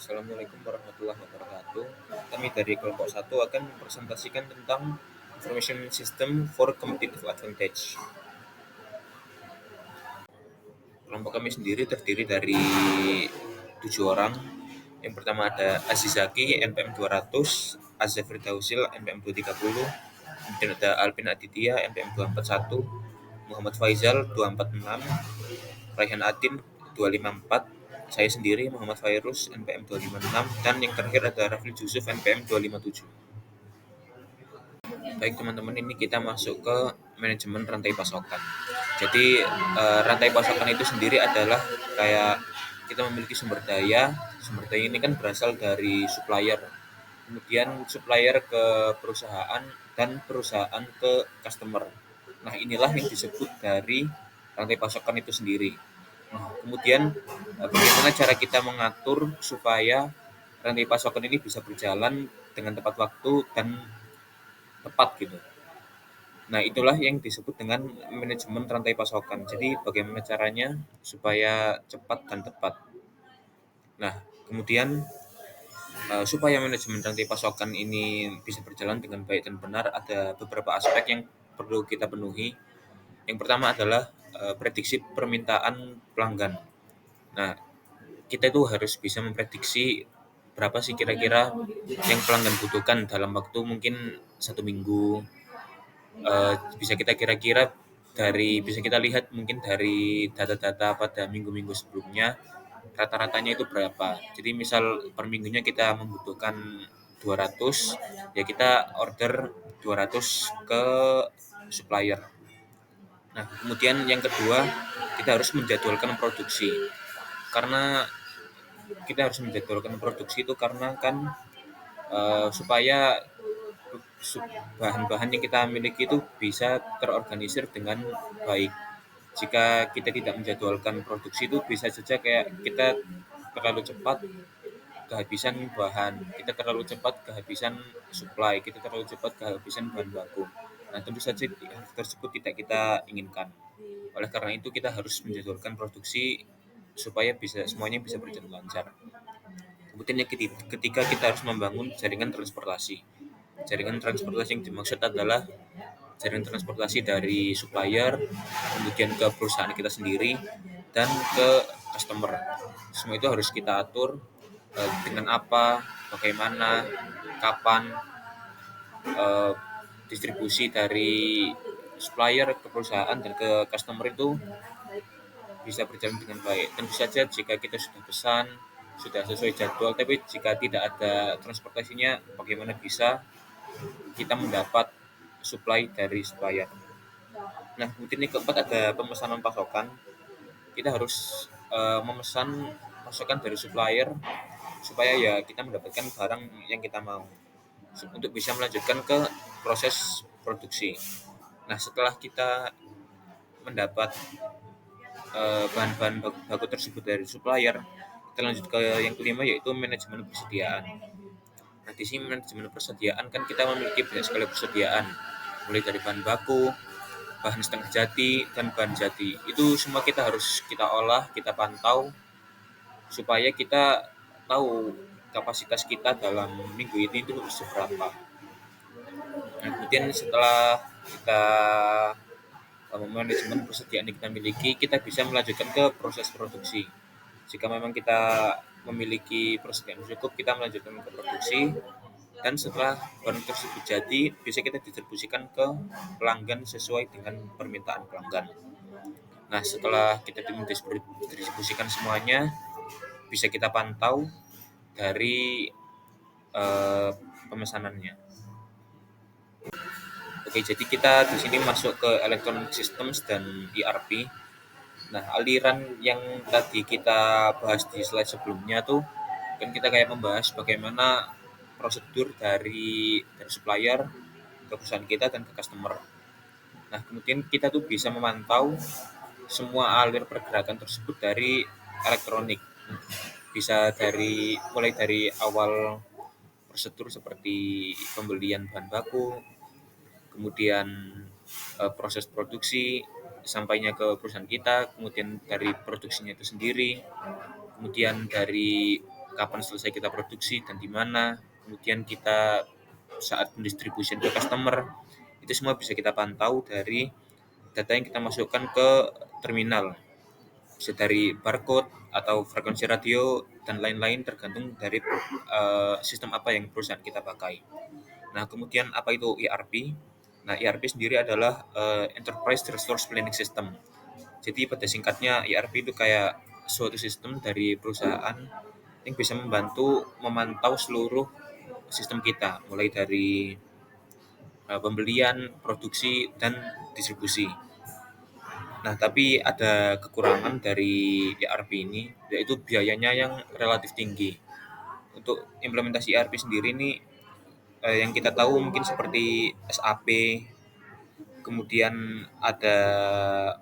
Assalamualaikum warahmatullahi wabarakatuh. Kami dari kelompok satu akan mempresentasikan tentang Information System for Competitive Advantage. Kelompok kami sendiri terdiri dari 7 orang. Yang pertama ada Aziz Zaki, NPM 200, Azza Firdausil, NPM 230, kemudian ada Alvin Aditya, NPM 241, Muhammad Faizal, 246, Raihan Adin, 254, saya sendiri Muhammad Fairuz, NPM 256, dan yang terakhir ada Rafli Yusuf, NPM 257. Baik teman-teman, ini kita masuk ke manajemen rantai pasokan. Jadi rantai pasokan itu sendiri adalah kayak kita memiliki sumber daya. Sumber daya ini kan berasal dari supplier. Kemudian supplier ke perusahaan dan perusahaan ke customer. Nah, inilah yang disebut dari rantai pasokan itu sendiri. Nah, kemudian bagaimana cara kita mengatur supaya rantai pasokan ini bisa berjalan dengan tepat waktu dan tepat gitu. Nah, itulah yang disebut dengan manajemen rantai pasokan. Jadi, bagaimana caranya supaya cepat dan tepat. Nah, kemudian supaya manajemen rantai pasokan ini bisa berjalan dengan baik dan benar, ada beberapa aspek yang perlu kita penuhi. Yang pertama adalah prediksi permintaan pelanggan. Nah, kita itu harus bisa memprediksi berapa sih kira-kira yang pelanggan butuhkan dalam waktu mungkin 1 minggu. Bisa kita kira-kira bisa kita lihat mungkin dari data-data pada minggu-minggu sebelumnya, rata-ratanya itu berapa. Jadi misal per minggunya kita membutuhkan 200, ya kita order 200 ke supplier. Nah, kemudian yang kedua, kita harus menjadwalkan produksi. Karena kita harus menjadwalkan produksi itu karena kan supaya bahan-bahan yang kita miliki itu bisa terorganisir dengan baik. Jika kita tidak menjadwalkan produksi itu bisa saja kayak kita terlalu cepat kehabisan bahan, kita terlalu cepat kehabisan supply, kita terlalu cepat kehabisan bahan baku. Nah, tentu saja hal tersebut tidak kita inginkan. Oleh karena itu kita harus menjadwalkan produksi supaya semuanya bisa berjalan lancar. Kemudian yang ketiga, kita harus membangun jaringan transportasi. Jaringan transportasi yang dimaksud adalah jaringan transportasi dari supplier, kemudian ke perusahaan kita sendiri, dan ke customer. Semua itu harus kita atur dengan apa, bagaimana, kapan, eh, distribusi dari supplier ke perusahaan dan ke customer itu bisa berjalan dengan baik. Tentu saja jika kita sudah pesan, sudah sesuai jadwal, tapi jika tidak ada transportasinya, bagaimana bisa kita mendapat supply dari supplier. Nah, kemudian yang keempat ada pemesanan pasokan. Kita harus memesan pasokan dari supplier supaya ya kita mendapatkan barang yang kita mau untuk bisa melanjutkan ke proses produksi. Nah, setelah kita mendapat bahan-bahan baku tersebut dari supplier, kita lanjut ke yang kelima yaitu manajemen persediaan. Nah, di sini manajemen persediaan kan kita memiliki banyak sekali persediaan, mulai dari bahan baku, bahan setengah jadi, dan bahan jadi. Itu semua kita harus kita olah, kita pantau, supaya kita tahu kapasitas kita dalam minggu ini itu seberapa. Nah, kemudian setelah kita manajemen persediaan yang kita miliki, kita bisa melanjutkan ke proses produksi. Jika memang kita memiliki persediaan cukup, kita melanjutkan ke produksi, dan setelah barang tersebut jadi, bisa kita distribusikan ke pelanggan sesuai dengan permintaan pelanggan. Nah, setelah kita mendistribusikan semuanya, bisa kita pantau dari pemesanannya. Oke, jadi kita di sini masuk ke Electronic Systems dan ERP. Nah, aliran yang tadi kita bahas di slide sebelumnya tuh, kan kita kayak membahas bagaimana prosedur dari supplier ke perusahaan kita dan ke customer. Nah, kemudian kita tuh bisa memantau semua alir pergerakan tersebut dari elektronik. Bisa mulai dari awal prosedur seperti pembelian bahan baku, kemudian proses produksi sampainya ke perusahaan kita, kemudian dari produksinya itu sendiri, kemudian dari kapan selesai kita produksi dan di mana. Kemudian kita saat pendistribusian ke customer, itu semua bisa kita pantau dari data yang kita masukkan ke terminal. Bisa dari barcode atau frekuensi radio dan lain-lain tergantung dari sistem apa yang perusahaan kita pakai. Nah, kemudian apa itu ERP? Nah, ERP sendiri adalah Enterprise Resource Planning System. Jadi pada singkatnya ERP itu kayak suatu sistem dari perusahaan yang bisa membantu memantau seluruh sistem kita, mulai dari pembelian, produksi, dan distribusi. Nah, tapi ada kekurangan dari ERP ini, yaitu biayanya yang relatif tinggi. Untuk implementasi ERP sendiri ini, yang kita tahu mungkin seperti SAP, kemudian ada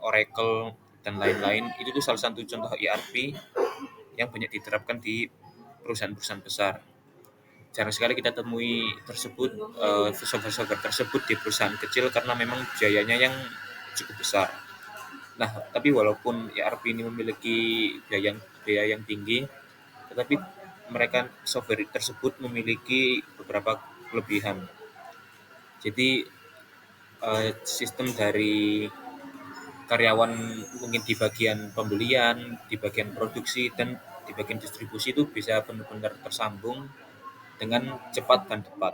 Oracle, dan lain-lain. Itu tuh salah satu contoh ERP yang banyak diterapkan di perusahaan-perusahaan besar. Jarang sekali kita temui tersebut, software-software tersebut di perusahaan kecil karena memang biayanya yang cukup besar. Nah, tapi walaupun ERP ini memiliki biaya yang tinggi, tetapi mereka software tersebut memiliki beberapa kelebihan. Jadi sistem dari karyawan mungkin di bagian pembelian, di bagian produksi, dan di bagian distribusi itu bisa benar-benar tersambung dengan cepat dan tepat.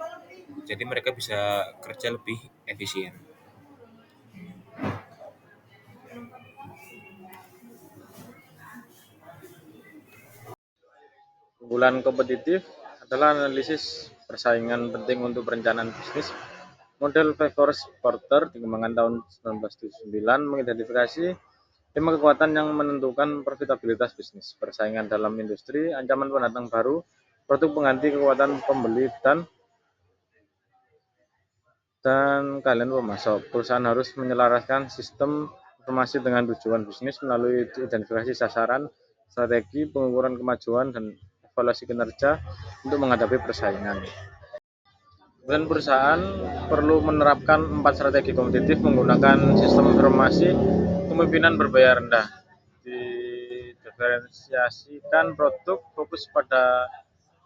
Jadi mereka bisa kerja lebih efisien. Keunggulan kompetitif adalah analisis persaingan penting untuk perencanaan bisnis. Model Favors Porter dikembangkan tahun 1979 mengidentifikasi 5 kekuatan yang menentukan profitabilitas bisnis, persaingan dalam industri, ancaman pendatang baru, produk pengganti, kekuatan pembeli, dan kalian pemasok. Perusahaan harus menyelaraskan sistem informasi dengan tujuan bisnis melalui identifikasi sasaran, strategi, pengukuran kemajuan, dan evaluasi kinerja untuk menghadapi persaingan. Kemudian perusahaan perlu menerapkan 4 strategi kompetitif menggunakan sistem informasi, kepemimpinan berbayar rendah, didiferensiasikan produk, fokus pada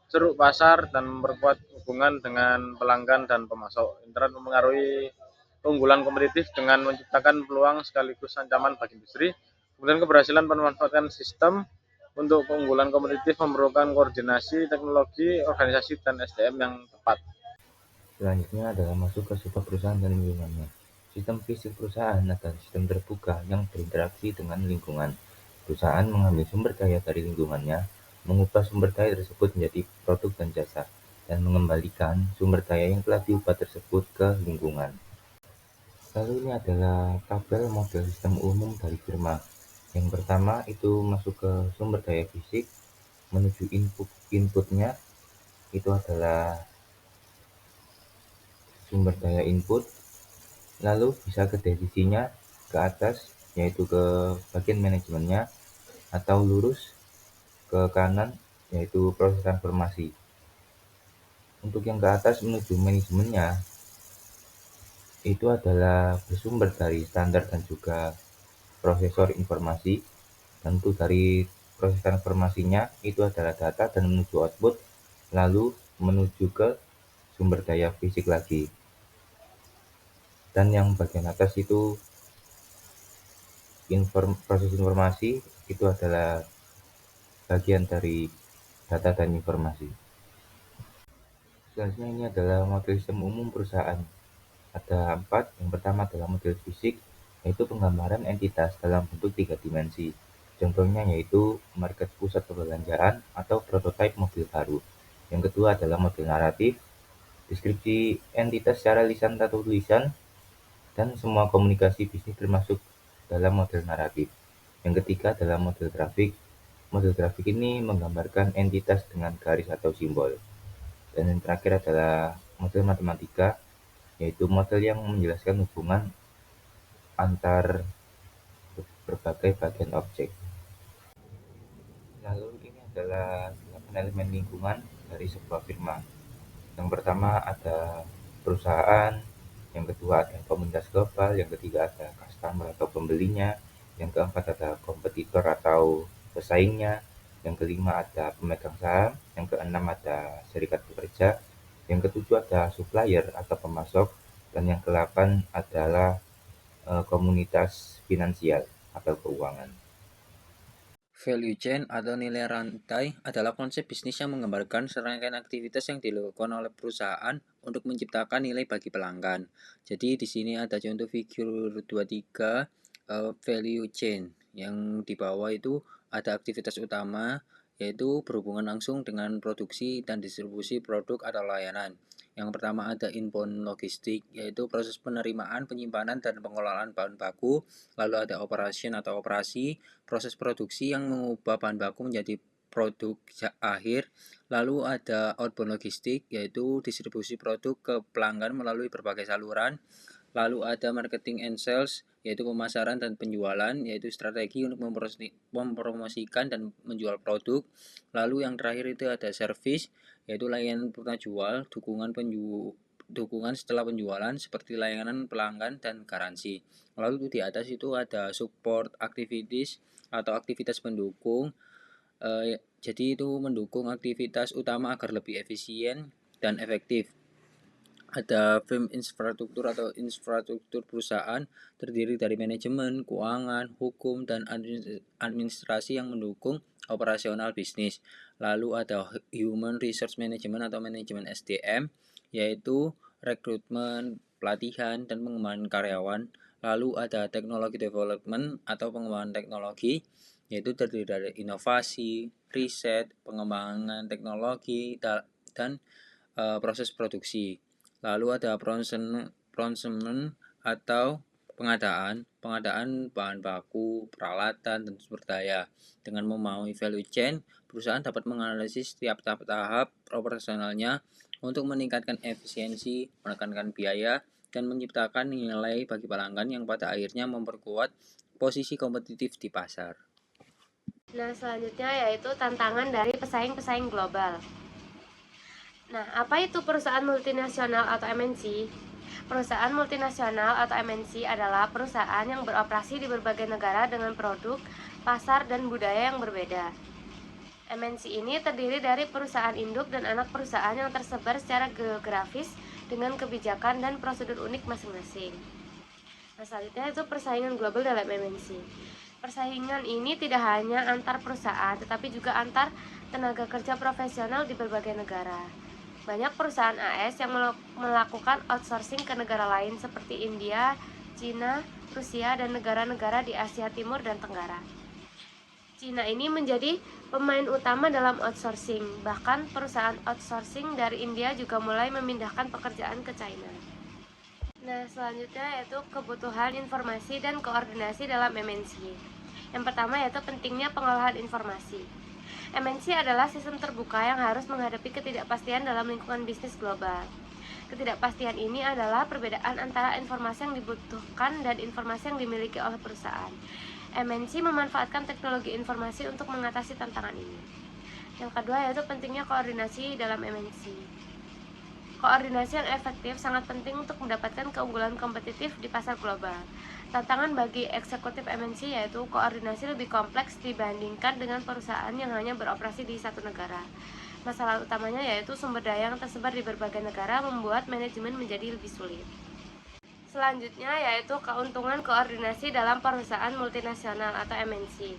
ceruk pasar, dan memperkuat hubungan dengan pelanggan dan pemasok. Internet mempengaruhi keunggulan kompetitif dengan menciptakan peluang sekaligus ancaman bagi industri. Kemudian keberhasilan memanfaatkan sistem untuk keunggulan kompetitif memerlukan koordinasi teknologi, organisasi, dan SDM yang tepat. Selanjutnya adalah masuk ke sebuah perusahaan dan lingkungannya. Sistem fisik perusahaan adalah sistem terbuka yang berinteraksi dengan lingkungan. Perusahaan mengambil sumber daya dari lingkungannya, mengubah sumber daya tersebut menjadi produk dan jasa, dan mengembalikan sumber daya yang telah diubah tersebut ke lingkungan. Lalu ini adalah tabel model sistem umum dari firma. Yang pertama itu masuk ke sumber daya fisik, menuju inputnya, itu adalah sumber daya input, lalu bisa ke divisinya ke atas, yaitu ke bagian manajemennya, atau lurus ke kanan, yaitu proses transformasi. Untuk yang ke atas menuju manajemennya, itu adalah bersumber dari standar dan juga prosesor informasi. Tentu dari proses transformasinya itu adalah data dan menuju output, lalu menuju ke sumber daya fisik lagi. Dan yang bagian atas itu proses informasi, itu adalah bagian dari data dan informasi. Selanjutnya ini adalah model sistem umum perusahaan. Ada 4. Yang pertama adalah model fisik, yaitu penggambaran entitas dalam bentuk 3 dimensi. Contohnya yaitu market pusat perbelanjaan atau prototipe mobil baru. Yang kedua adalah model naratif, deskripsi entitas secara lisan atau tulisan, dan semua komunikasi bisnis termasuk dalam model naratif. Yang ketiga adalah model grafik. Model grafik ini menggambarkan entitas dengan garis atau simbol. Dan yang terakhir adalah model matematika, yaitu model yang menjelaskan hubungan antar berbagai bagian objek. Lalu ini adalah 8 elemen lingkungan dari sebuah firma. Yang pertama ada perusahaan, yang kedua ada komunitas global, yang ketiga ada customer atau pembelinya, yang keempat ada kompetitor atau pesaingnya, yang kelima ada pemegang saham, yang keenam ada serikat pekerja, yang ketujuh ada supplier atau pemasok, dan yang kedelapan adalah komunitas finansial atau keuangan. Value chain atau nilai rantai adalah konsep bisnis yang menggambarkan serangkaian aktivitas yang dilakukan oleh perusahaan untuk menciptakan nilai bagi pelanggan. Jadi di sini ada contoh figur 23 value chain. Yang di bawah itu ada aktivitas utama yaitu berhubungan langsung dengan produksi dan distribusi produk atau layanan. Yang pertama ada inbound logistik, yaitu proses penerimaan, penyimpanan, dan pengelolaan bahan baku. Lalu ada operation atau operasi, proses produksi yang mengubah bahan baku menjadi produk akhir. Lalu ada outbound logistik, yaitu distribusi produk ke pelanggan melalui berbagai saluran. Lalu ada marketing and sales, yaitu pemasaran dan penjualan, yaitu strategi untuk mempromosikan dan menjual produk. Lalu yang terakhir itu ada service, yaitu layanan penjual, dukungan setelah penjualan seperti layanan pelanggan dan garansi. Lalu di atas itu ada support activities atau aktivitas pendukung. Jadi itu mendukung aktivitas utama agar lebih efisien dan efektif. Ada firm infrastruktur atau infrastruktur perusahaan terdiri dari manajemen, keuangan, hukum, dan administrasi yang mendukung operasional bisnis. Lalu ada human resource management atau manajemen SDM, yaitu rekrutmen, pelatihan, dan pengembangan karyawan. Lalu ada technology development atau pengembangan teknologi, yaitu terdiri dari inovasi, riset, pengembangan teknologi, dan proses produksi. Lalu ada procurement atau pengadaan bahan baku, peralatan, dan sumber daya. Dengan memahami value chain, perusahaan dapat menganalisis setiap tahap operasionalnya untuk meningkatkan efisiensi, menekankan biaya, dan menciptakan nilai bagi pelanggan yang pada akhirnya memperkuat posisi kompetitif di pasar. Nah, selanjutnya yaitu tantangan dari pesaing-pesaing global. Nah, apa itu perusahaan multinasional atau MNC? Perusahaan multinasional atau MNC adalah perusahaan yang beroperasi di berbagai negara dengan produk, pasar, dan budaya yang berbeda. MNC ini terdiri dari perusahaan induk dan anak perusahaan yang tersebar secara geografis dengan kebijakan dan prosedur unik masing-masing. Nah, selanjutnya itu persaingan global dalam MNC. Persaingan ini tidak hanya antar perusahaan, tetapi juga antar tenaga kerja profesional di berbagai negara. Banyak perusahaan AS yang melakukan outsourcing ke negara lain seperti India, Cina, Rusia, dan negara-negara di Asia Timur dan Tenggara. Cina ini menjadi pemain utama dalam outsourcing. Bahkan perusahaan outsourcing dari India juga mulai memindahkan pekerjaan ke China. Nah, selanjutnya yaitu kebutuhan informasi dan koordinasi dalam MNC. Yang pertama yaitu pentingnya pengolahan informasi. MNC adalah sistem terbuka yang harus menghadapi ketidakpastian dalam lingkungan bisnis global. Ketidakpastian ini adalah perbedaan antara informasi yang dibutuhkan dan informasi yang dimiliki oleh perusahaan. MNC memanfaatkan teknologi informasi untuk mengatasi tantangan ini. Yang kedua yaitu pentingnya koordinasi dalam MNC. Koordinasi yang efektif sangat penting untuk mendapatkan keunggulan kompetitif di pasar global. Tantangan bagi eksekutif MNC yaitu koordinasi lebih kompleks dibandingkan dengan perusahaan yang hanya beroperasi di satu negara. Masalah utamanya yaitu sumber daya yang tersebar di berbagai negara membuat manajemen menjadi lebih sulit. Selanjutnya yaitu keuntungan koordinasi dalam perusahaan multinasional atau MNC.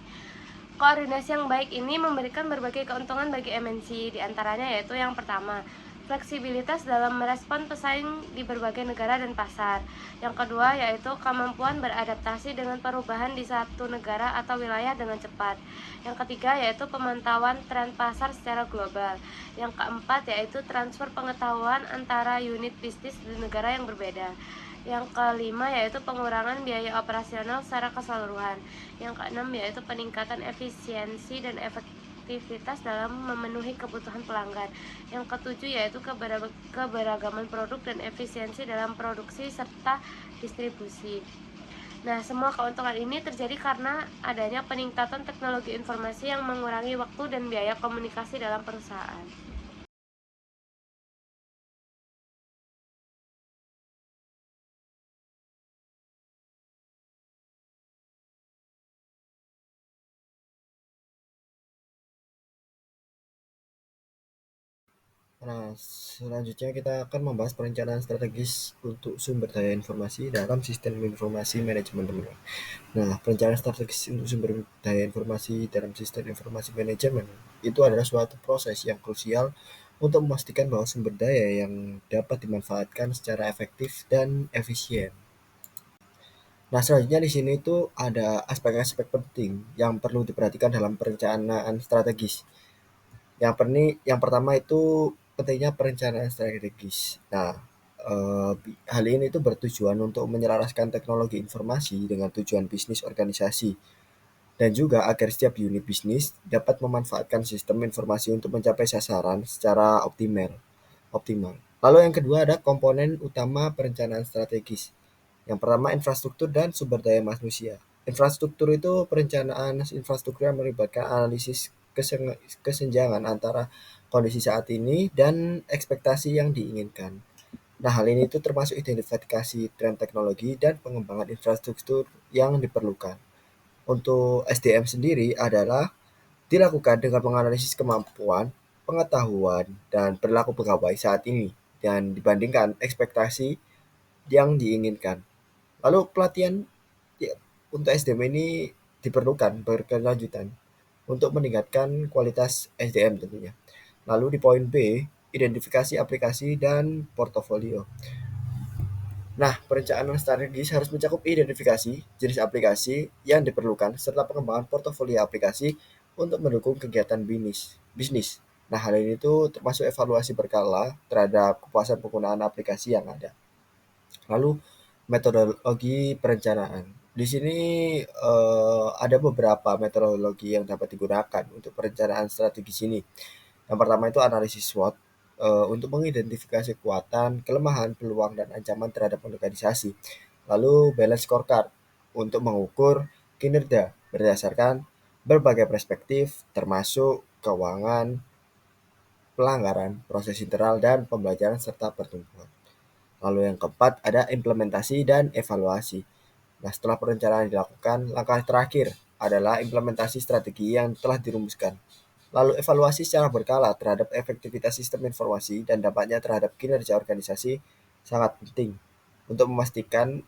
Koordinasi yang baik ini memberikan berbagai keuntungan bagi MNC, diantaranya yaitu yang pertama, fleksibilitas dalam merespon pesaing di berbagai negara dan pasar. Yang kedua yaitu kemampuan beradaptasi dengan perubahan di satu negara atau wilayah dengan cepat. Yang ketiga yaitu pemantauan tren pasar secara global. Yang keempat yaitu transfer pengetahuan antara unit bisnis di negara yang berbeda. Yang kelima yaitu pengurangan biaya operasional secara keseluruhan. Yang keenam yaitu peningkatan efisiensi dan efektivitas dalam memenuhi kebutuhan pelanggan. Yang ketujuh yaitu keberagaman produk dan efisiensi dalam produksi serta distribusi. Nah, semua keuntungan ini terjadi karena adanya peningkatan teknologi informasi yang mengurangi waktu dan biaya komunikasi dalam perusahaan. Nah, selanjutnya kita akan membahas perencanaan strategis untuk sumber daya informasi dalam sistem informasi manajemen, teman-teman. Nah, perencanaan strategis untuk sumber daya informasi dalam sistem informasi manajemen itu adalah suatu proses yang krusial untuk memastikan bahwa sumber daya yang dapat dimanfaatkan secara efektif dan efisien. Nah, selanjutnya di sini itu ada aspek-aspek penting yang perlu diperhatikan dalam perencanaan strategis. Yang pertama itu pentingnya perencanaan strategis. Nah, hal ini itu bertujuan untuk menyelaraskan teknologi informasi dengan tujuan bisnis organisasi dan juga agar setiap unit bisnis dapat memanfaatkan sistem informasi untuk mencapai sasaran secara optimal. Lalu yang kedua ada komponen utama perencanaan strategis. Yang pertama infrastruktur dan sumber daya manusia. Infrastruktur itu perencanaan infrastruktur yang melibatkan analisis kesenjangan antara kondisi saat ini dan ekspektasi yang diinginkan. Nah, hal ini itu termasuk identifikasi tren teknologi dan pengembangan infrastruktur yang diperlukan. Untuk SDM sendiri adalah dilakukan dengan menganalisis kemampuan, pengetahuan, dan perilaku pegawai saat ini dan dibandingkan ekspektasi yang diinginkan. Lalu pelatihan ya, untuk SDM ini diperlukan berkelanjutan untuk meningkatkan kualitas SDM tentunya. Lalu di poin B, identifikasi aplikasi dan portofolio. Nah, perencanaan strategis harus mencakup identifikasi jenis aplikasi yang diperlukan serta pengembangan portofolio aplikasi untuk mendukung kegiatan bisnis. Nah, hal ini tuh termasuk evaluasi berkala terhadap kepuasan penggunaan aplikasi yang ada. Lalu metodologi perencanaan. Di sini ada beberapa metodologi yang dapat digunakan untuk perencanaan strategis ini. Yang pertama itu analisis SWOT untuk mengidentifikasi kekuatan, kelemahan, peluang, dan ancaman terhadap organisasi. Lalu balance scorecard untuk mengukur kinerja berdasarkan berbagai perspektif termasuk keuangan, pelanggaran, proses internal, dan pembelajaran serta pertumbuhan. Lalu yang keempat ada implementasi dan evaluasi. Nah, setelah perencanaan dilakukan, langkah terakhir adalah implementasi strategi yang telah dirumuskan. Lalu evaluasi secara berkala terhadap efektivitas sistem informasi dan dampaknya terhadap kinerja organisasi sangat penting untuk memastikan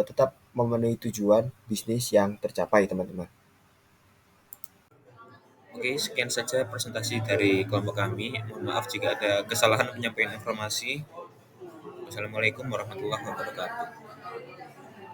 tetap memenuhi tujuan bisnis yang tercapai, teman-teman. Oke, sekian saja presentasi dari kelompok kami. Mohon maaf jika ada kesalahan penyampaian informasi. Wassalamualaikum warahmatullahi wabarakatuh.